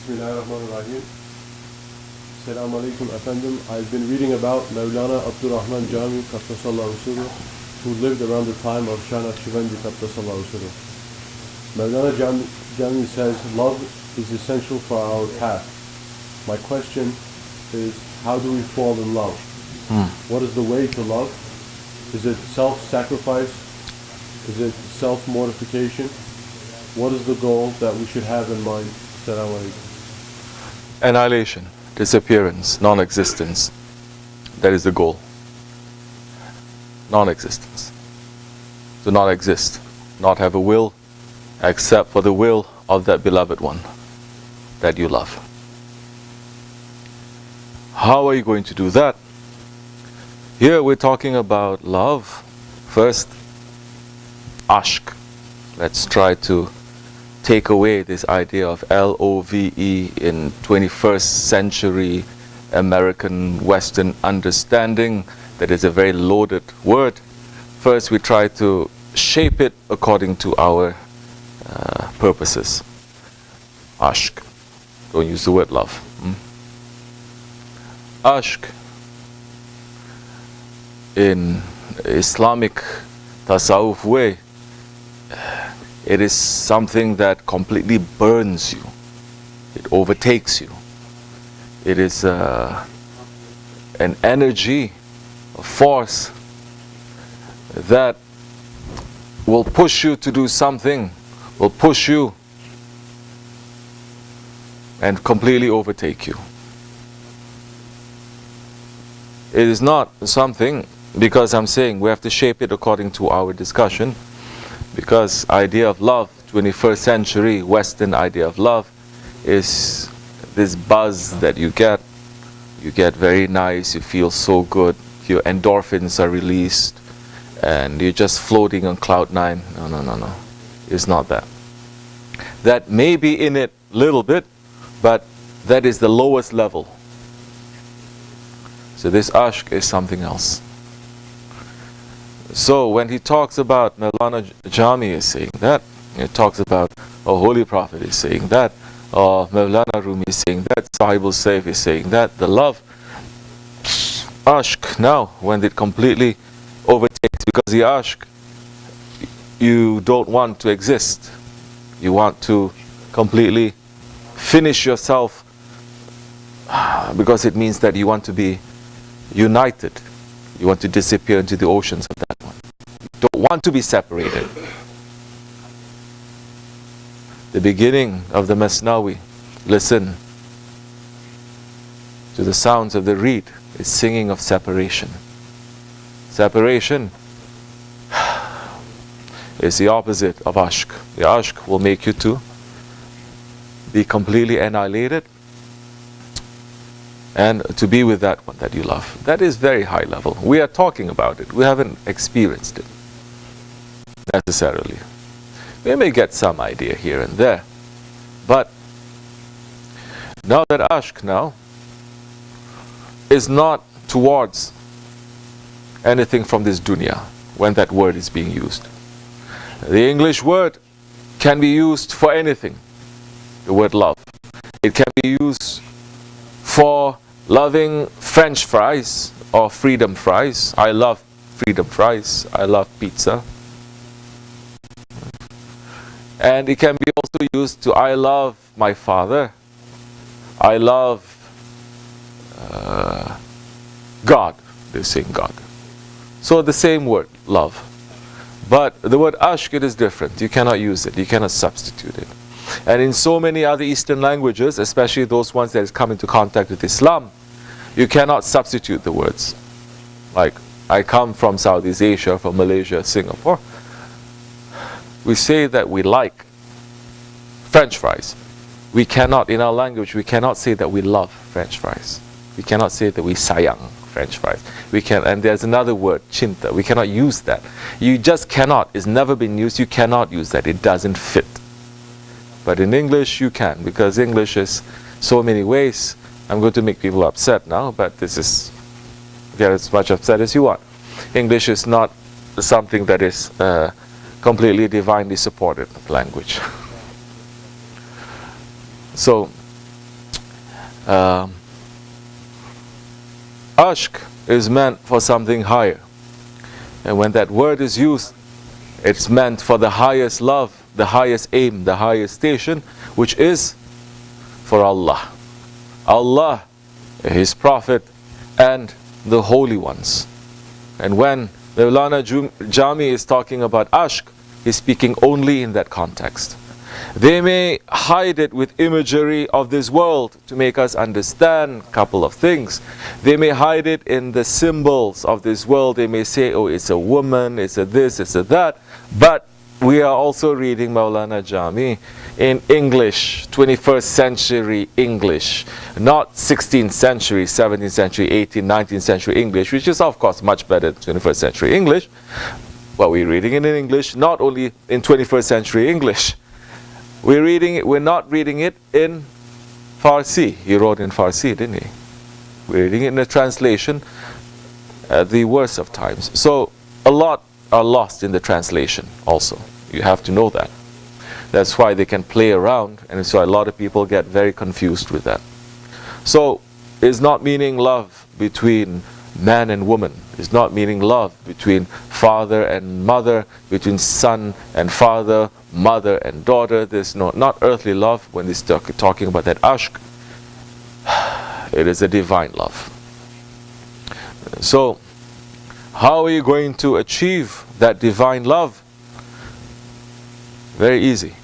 Bismillahirrahmanirrahim. Selamun Aleyküm efendim. I've been reading about Mevlana Abdurrahman Jami Qaddasallahu Sirruh, who lived around the time of Shah Naqshbandi Qaddasallahu Sirruh. Mevlana Jami says, love is essential for our path. My question is, how do we fall in love? What is the way to love? Is it self-sacrifice? Is it self-mortification? What is the goal that we should have in mind? Assalamu alaikum. Annihilation, disappearance, non-existence. That is the goal. Non-existence. To not exist, not have a will, except for the will of that beloved one that you love. How are you going to do that? Here we're talking about love. First, ashq. Let's try to take away this idea of L-O-V-E in 21st century American Western understanding that is a very loaded word. First we try to shape it according to our purposes. Ashq. Don't use the word love. Ashq in Islamic tasawwuf way, it is something that completely burns you. It overtakes you. It is an energy, a force that will push you to do something, will push you and completely overtake you. It is not something, because I'm saying we have to shape it according to our discussion, because idea of love, 21st century Western idea of love is this buzz that you get very nice, you feel so good, your endorphins are released and you're just floating on cloud nine. No, it's not that. That may be in it a little bit, but that is the lowest level. So this ashq is something else. So when he talks about Mevlana Jami is saying that, he talks about a Holy Prophet is saying that, or Mevlana Rumi is saying that, Sahibul Saif is saying that, the love, ashq now, when it completely overtakes, because the ashq, you don't want to exist. You want to completely finish yourself, because it means that you want to be united. You want to disappear into the oceans of that one. You don't want to be separated. The beginning of the Masnawi, listen to the sounds of the reed, is singing of separation. Separation is the opposite of ashq. The ashq will make you to be completely annihilated and to be with that one that you love. That is very high level. We are talking about it. We haven't experienced it necessarily. We may get some idea here and there. But now that ashq now is not towards anything from this dunya when that word is being used. The English word can be used for anything. The word love. It can be used for loving French fries or freedom fries. I love freedom fries. I love pizza. And it can be also used to I love my father. I love God. They're saying God. So the same word, love. But the word ashq, it is different. You cannot use it. You cannot substitute it. And in so many other Eastern languages, especially those ones that has come into contact with Islam, you cannot substitute the words. Like, I come from Southeast Asia, from Malaysia, Singapore. We say that we like French fries. We cannot, in our language, we cannot say that we love French fries. We cannot say that we sayang French fries. We can, and there's another word, cinta. We cannot use that. You just cannot. It's never been used. You cannot use that. It doesn't fit. But in English, you can, because English is so many ways. I'm going to make people upset now, but this is, get as much upset as you want. English is not something that is completely divinely supported language. So, Ashk is meant for something higher. And when that word is used, it's meant for the highest love, the highest aim, the highest station, which is for Allah. Allah, His Prophet, and the holy ones. And when Mawlana Jami is talking about ashk, he's speaking only in that context. They may hide it with imagery of this world to make us understand a couple of things. They may hide it in the symbols of this world. They may say, oh, it's a woman, it's a this, it's a that. But we are also reading Mawlana Jami in English, 21st century English, not 16th century, 17th century, 18th, 19th century English, which is of course much better than 21st century English. But we're reading it in English, not only in 21st century English. We're not reading it in Farsi. He wrote in Farsi, didn't he? We're reading it in a translation at the worst of times. So a lot are lost in the translation also. You have to know that. That's why they can play around, and so a lot of people get very confused with that. So it's not meaning love between man and woman. It's not meaning love between father and mother, between son and father, mother and daughter. There's not earthly love when he's talking about that ashk. It is a divine love. So how are you going to achieve that divine love? Very easy.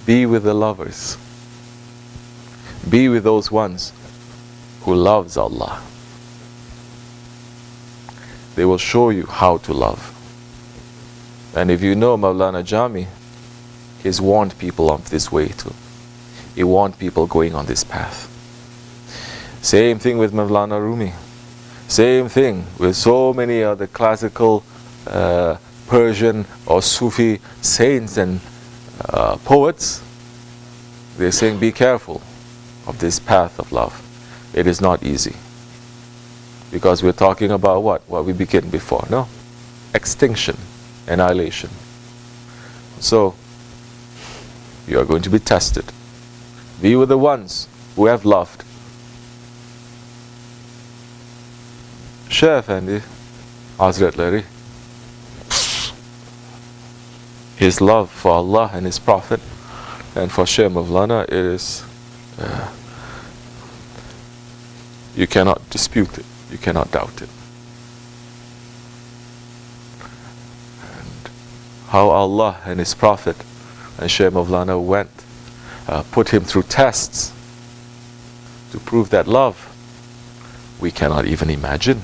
Be with the lovers. Be with those ones who loves Allah. They will show you how to love. And if you know Mawlana Jami, he's warned people of this way too. He warned people going on this path. Same thing with Mawlana Rumi. Same thing with so many other classical Persian or Sufi saints and poets. They're saying, be careful of this path of love. It is not easy. Because we're talking about what we began before, no? Extinction, annihilation. So, you are going to be tested. Be with the ones who have loved. Shaykh Effendi, Hazretleri, his love for Allah and His Prophet and for Shaykh Mawlana, it is you cannot dispute it, you cannot doubt it. And how Allah and His Prophet and Shaykh Mawlana went, put him through tests to prove that love, we cannot even imagine.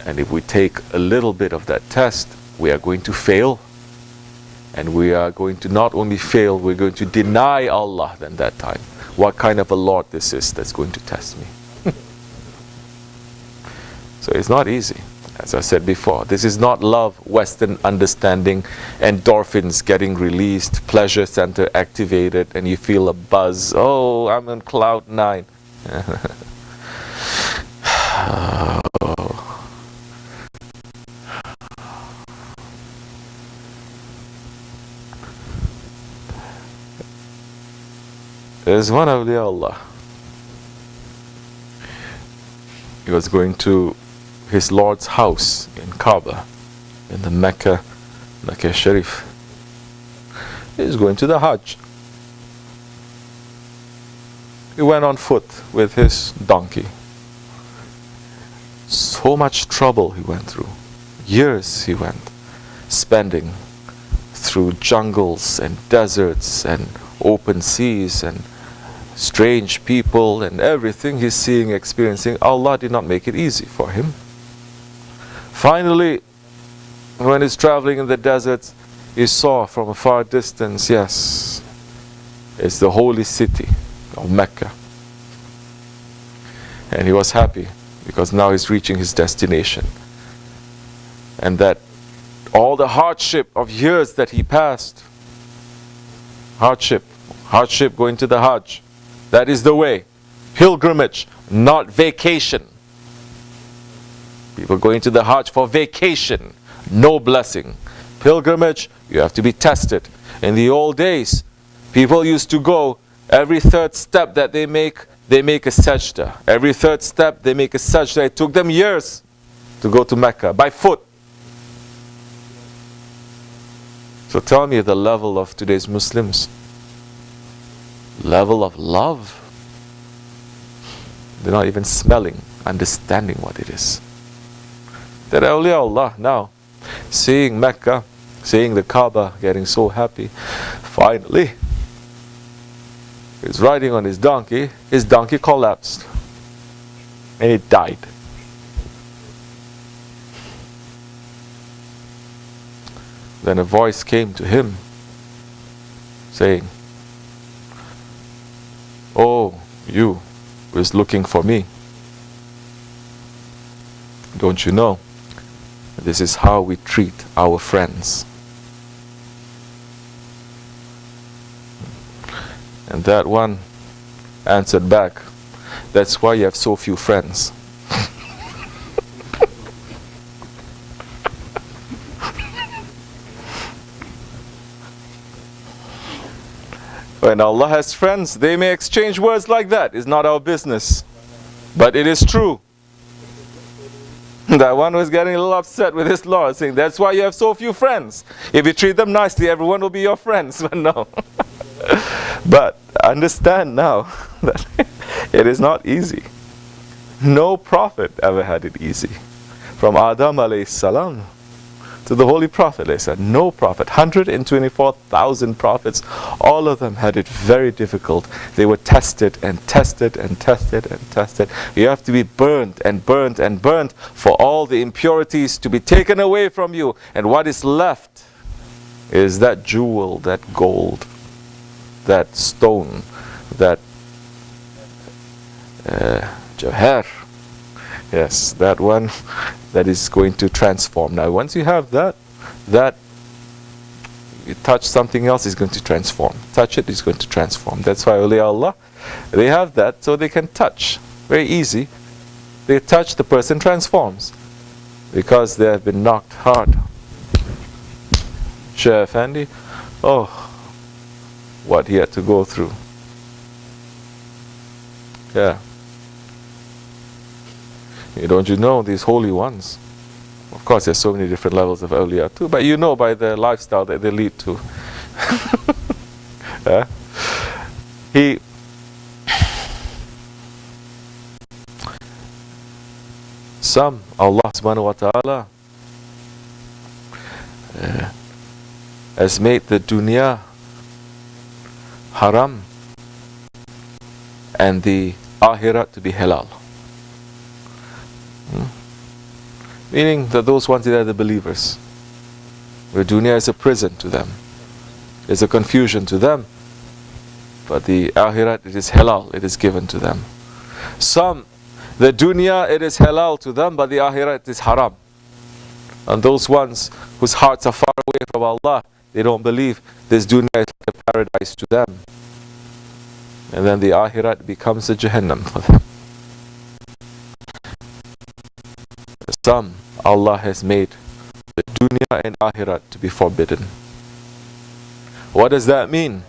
And if we take a little bit of that test, we are going to fail. And we are going to not only fail, we're going to deny Allah then that time. What kind of a Lord this is that's going to test me? So it's not easy. As I said before, this is not love, Western understanding, endorphins getting released, pleasure center activated, and you feel a buzz. Oh, I'm on cloud 9. There's one awliya Allah. He was going to his Lord's house in Kaaba, in the Mecca Sharif. He's going to the Hajj. He went on foot with his donkey. So much trouble he went through. Years he went, spending through jungles and deserts and open seas and strange people and everything he's seeing, experiencing. Allah did not make it easy for him. Finally, when he's traveling in the desert, he saw from a far distance, yes, it's the holy city of Mecca. And he was happy because now he's reaching his destination. And that all the hardship of years that he passed, hardship going to the Hajj, that is the way. Pilgrimage, not vacation. People going to the Hajj for vacation, no blessing. Pilgrimage, you have to be tested. In the old days, people used to go Every third step that they make a sajda. Every third step, they make a sajda. It took them years to go to Mecca by foot. So tell me the level of today's Muslims. Level of love. They're not even smelling, understanding what it is. That awliya Allah now, seeing Mecca, seeing the Kaaba, getting so happy. Finally, he's riding on his donkey collapsed. And he died. Then a voice came to him saying, "Oh, you who is looking for me, don't you know this is how we treat our friends?" And that one answered back, "That's why you have so few friends." When Allah has friends, they may exchange words like that. It's not our business. But it is true. That one was getting a little upset with his Lord, saying, "That's why you have so few friends. If you treat them nicely, everyone will be your friends." But no. But understand now that it is not easy. No prophet ever had it easy. From Adam alayhi salam to the Holy Prophet alayhi salam, no prophet, 124,000 prophets, all of them had it very difficult. They were tested and tested and tested and tested. You have to be burnt and burnt and burnt for all the impurities to be taken away from you. And what is left is that jewel, that gold, that stone, that jawhar. Yes, that one that is going to transform. Now, once you have that you touch something else, is going to transform. Touch it, is going to transform. That's why awliya Allah, they have that, so they can touch. Very easy. They touch, the person transforms. Because they have been knocked hard. Shaykh Effendi, oh, what he had to go through. Yeah. Don't you know these holy ones? Of course, there's so many different levels of awliya too, but you know by the lifestyle that they lead to. Some, Allah subhanahu wa ta'ala has made the dunya haram and the akhirat to be halal. Meaning that those ones that are the believers, where dunya is a prison to them, is a confusion to them, but the akhirat, it is halal, it is given to them. Some, the dunya, it is halal to them, but the akhirat is haram. And those ones whose hearts are far away from Allah, they don't believe this dunya is like a paradise to them. And then the akhirat becomes a jahannam for them. Some, Allah has made the dunya and akhirat to be forbidden. What does that mean?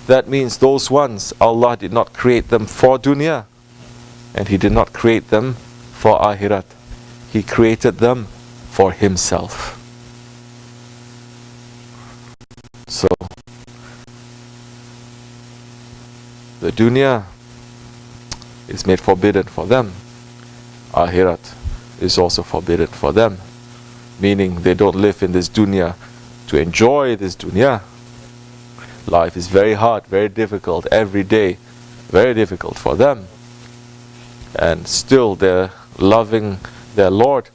That means those ones, Allah did not create them for dunya, and He did not create them for akhirat. He created them for Himself. So, the dunya is made forbidden for them. Akhirat is also forbidden for them, meaning they don't live in this dunya to enjoy this dunya. Life is very hard, very difficult every day, very difficult for them, and still they're loving their Lord,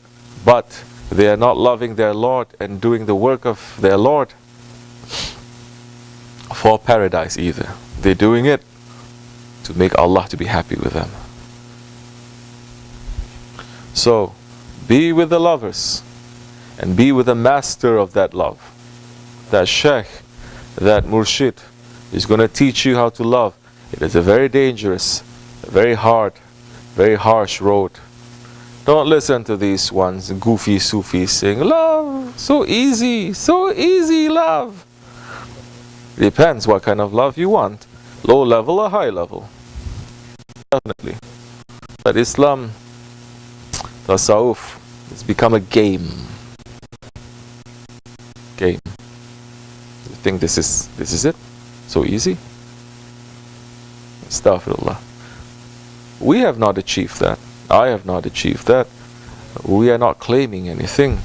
but they are not loving their Lord and doing the work of their Lord for paradise either. They're doing it to make Allah to be happy with them. So, be with the lovers and be with the master of that love. That sheikh, that murshid is going to teach you how to love. It is a very dangerous, very hard, very harsh road. Don't listen to these ones, goofy Sufis saying, love, so easy, love. Depends what kind of love you want. Low level or high level? Definitely. But Islam, Tasawwuf, it's become a game. Game. You think this is it? So easy? Astaghfirullah. We have not achieved that. I have not achieved that. We are not claiming anything.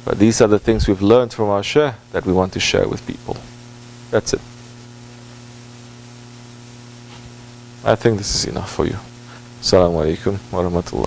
But these are the things we've learned from our Shaykh that we want to share with people. That's it. I think this is enough for you. Assalamu alaikum wa rahmatullah.